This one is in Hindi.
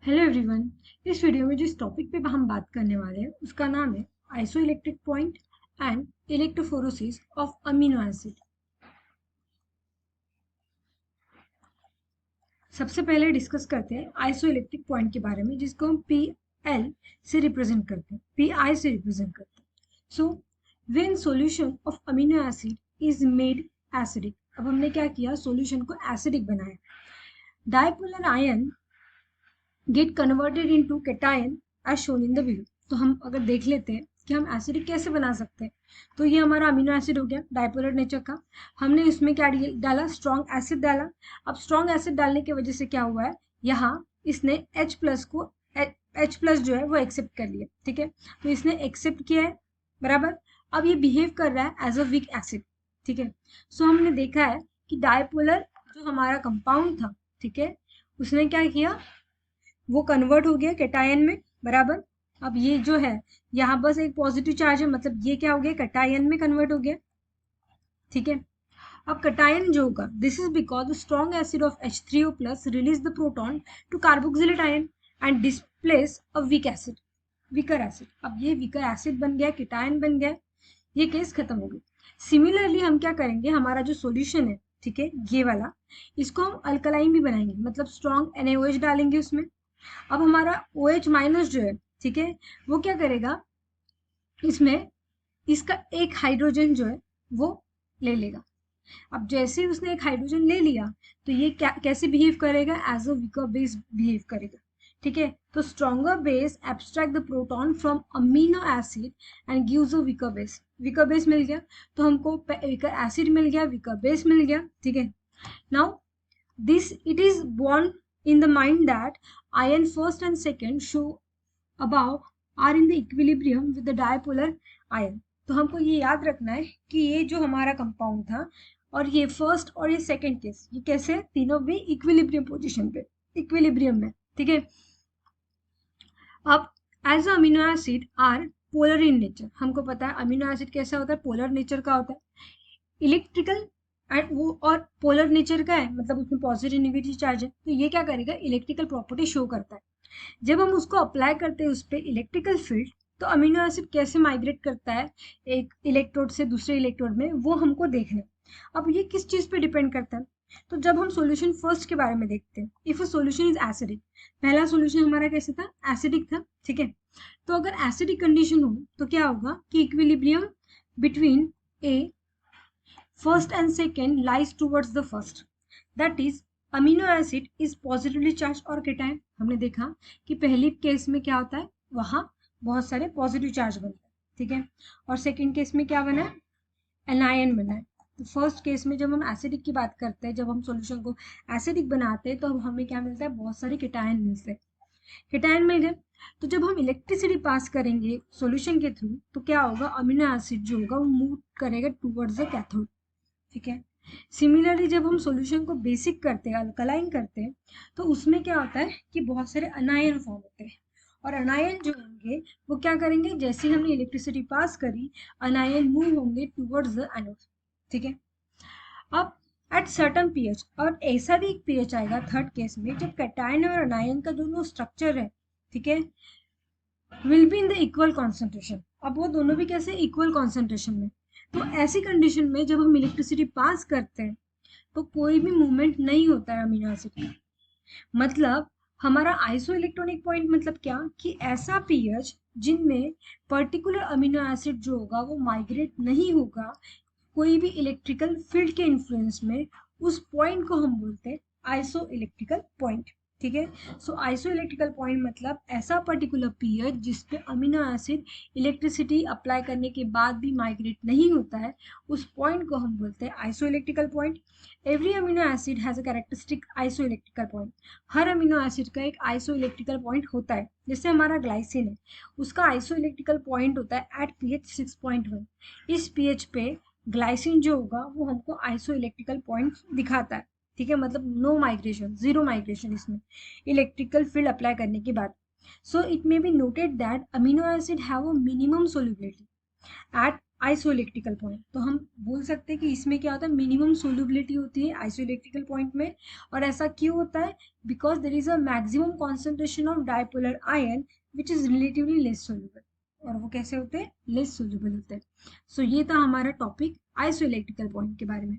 Hello everyone. इस वीडियो में जिस टॉपिक पे हम बात करने वाले हैं उसका नाम है isoelectric point and electrophoresis of amino acid. सबसे पहले डिस्कस करते हैं आइसोइलेक्ट्रिक पॉइंट के बारे में, जिसको हम पीएल से रिप्रेजेंट करते हैं, पीआई से रिप्रेजेंट करते हैं। So when solution of amino acid is made acidic, अब हमने क्या किया, सॉल्यूशन को एसिडिक बनाया। Dipolar ion get converted into cation as shown in the video. तो हम अगर देख लेते हैं कि हम एसिडिक कैसे बना सकते हैं, तो ये हमारा अमीनो एसिड हो गया डाइपोलर नेचर का। हमने इसमें क्या डाला, स्ट्रॉन्ग एसिड डाला। अब स्ट्रॉन्ग एसिड डालने की वजह से क्या हुआ है, यहाँ इसने H प्लस को H प्लस जो है वो एक्सेप्ट कर लिया। ठीक है, तो इसने एक्सेप्ट किया है बराबर। अब ये बिहेव कर रहा है एज अ वीक एसिड। ठीक है, सो हमने देखा है कि डाइपोलर जो हमारा कंपाउंड था, ठीक है, उसने क्या किया, वो कन्वर्ट हो गया कैटायन में बराबर। अब ये जो है यहाँ बस एक पॉजिटिव चार्ज है, मतलब ये क्या हो गया, कैटायन में कन्वर्ट हो गया। ठीक है, अब कैटायन जो होगा, this is because the strong acid of H3O plus release the proton to carboxylate ion and displace a weak acid, weaker acid. अब ये वीकर एसिड बन गया, कैटायन बन गया, ये केस खत्म हो गई। सिमिलरली हम क्या करेंगे, हमारा जो सॉल्यूशन है, ठीक है, ये वाला, इसको हम अल्कलाइन भी बनाएंगे, मतलब स्ट्रॉन्ग NaOH डालेंगे उसमें। अब हमारा OH माइनस जो है, ठीक है, वो क्या करेगा, इसमें इसका एक हाइड्रोजन जो है वो ले लेगा। अब जैसे ही उसने एक हाइड्रोजन ले लिया, तो ये क्या कैसे बिहेव करेगा, as a weaker base behave करेगा। ठीक है, तो stronger base abstract the proton from amino acid and gives a weaker base. Weaker base मिल गया, तो हमको वीकर एसिड मिल गया, वीकर बेस मिल गया। ठीक है, now this it is born in the mind that ion first and second show above are in the equilibrium with the dipolar ion। तो हमको ये याद रखना है कि ये जो हमारा कंपाउंड था और ये फर्स्ट और ये सेकंड केस, ये कैसे, तीनों भी इक्विलिब्रियम पोजीशन पे, इक्विलिब्रियम में। ठीक है, अब as amino acid are polar in nature, हमको पता है अमीनो एसिड कैसा होता है, पोलर नेचर का होता है। इलेक्ट्रिकल एंड वो और पोलर नेचर का है, मतलब उसमें पॉजिटिव नेगेटिव चार्ज है, तो ये क्या करेगा, इलेक्ट्रिकल प्रॉपर्टी शो करता है। जब हम उसको अप्लाई करते हैं उस पर इलेक्ट्रिकल फील्ड, तो अमीनो एसिड कैसे माइग्रेट करता है एक इलेक्ट्रोड से दूसरे इलेक्ट्रोड में, वो हमको देखना है। अब ये किस चीज पे डिपेंड करता है, तो जब हम सॉल्यूशन फर्स्ट के बारे में देखते हैं, if a solution is acidic, पहला सॉल्यूशन हमारा कैसे था, एसिडिक था। ठीक है, तो अगर एसिडिक कंडीशन हो तो क्या होगा कि equilibrium between A first and second lies towards the first, that is amino acid is positively charged और cation। हमने देखा कि पहली केस में क्या होता है, वहां बहुत सारे पॉजिटिव चार्ज बनते हैं। ठीक है, और सेकंड केस में क्या बना है, एनायन बना है। तो फर्स्ट केस में जब हम एसिडिक की बात करते हैं, जब हम सॉल्यूशन को एसिडिक बनाते हैं, तो हमें क्या मिलता है, बहुत सारे कीटायन मिलते हैं, कीटायन मिल गए। तो जब हम इलेक्ट्रिसिटी पास करेंगे सॉल्यूशन के थ्रू, तो क्या होगा, अमीनो एसिड जो होगा वो मूव करेगा टूवर्ड्स द कैथोड। ठीक है, सिमिलरली जब हम सॉल्यूशन को बेसिक करते हैं, अल्कलाइन करते हैं, तो उसमें क्या होता है कि बहुत सारे अनायन फॉर्म होते हैं, और अनायन जो होंगे वो क्या करेंगे, जैसे ही हमने इलेक्ट्रिसिटी पास करी, अनायन मूव होंगे टुवर्ड्स द एनोड। ठीक है, अब एट सर्टन पीएच, और ऐसा भी एक पीएच आएगा थर्ड केस में, जब कैटायन और अनायन का दोनों स्ट्रक्चर है, ठीक है, will be in the equal concentration. अब वो दोनों भी कैसे, इक्वल कॉन्सेंट्रेशन में। तो ऐसी कंडीशन में जब हम इलेक्ट्रिसिटी पास करते हैं, तो कोई भी मूवमेंट नहीं होता है अमीनो एसिड का। मतलब हमारा आइसो इलेक्ट्रॉनिक पॉइंट मतलब क्या, कि ऐसा पीएच जिनमें पर्टिकुलर अमीनो एसिड जो होगा वो माइग्रेट नहीं होगा कोई भी इलेक्ट्रिकल फील्ड के इन्फ्लुएंस में, उस पॉइंट को हम बोलते हैं आइसो इलेक्ट्रिकल पॉइंट। ठीक है, सो आइसो इलेक्ट्रिकल पॉइंट मतलब ऐसा पर्टिकुलर पीएच जिसपे अमीनो एसिड इलेक्ट्रिसिटी अप्लाई करने के बाद भी माइग्रेट नहीं होता है, उस पॉइंट को हम बोलते हैं iso electrical point. Every amino acid has a characteristic iso electrical point. Her amino acid का एक आइसो इलेक्ट्रिकल पॉइंट होता है। जैसे हमारा ग्लाइसिन है, उसका आइसो इलेक्ट्रिकल पॉइंट होता है एट pH 6.1। इस pH पे ग्लाइसिन जो होगा वो हमको आइसो इलेक्ट्रिकल पॉइंट दिखाता है। ठीक है, मतलब नो माइग्रेशन, जीरो माइग्रेशन इसमें इलेक्ट्रिकल फील्ड अप्लाई करने के बाद। So it may be noted that amino acid have a minimum solubility at isoelectrical point, तो हम बोल सकते हैं कि इसमें क्या होता है, मिनिमम सोल्युबिलिटी होती है आइसोइलेक्ट्रिकल पॉइंट में। और ऐसा क्यों होता है, because there is a maximum concentration of dipolar ion which is relatively less soluble, और वो कैसे होते हैं, लेस सोल्यूबल होते हैं। सो ये था हमारा टॉपिक आइसोइलेक्ट्रिकल पॉइंट के बारे में।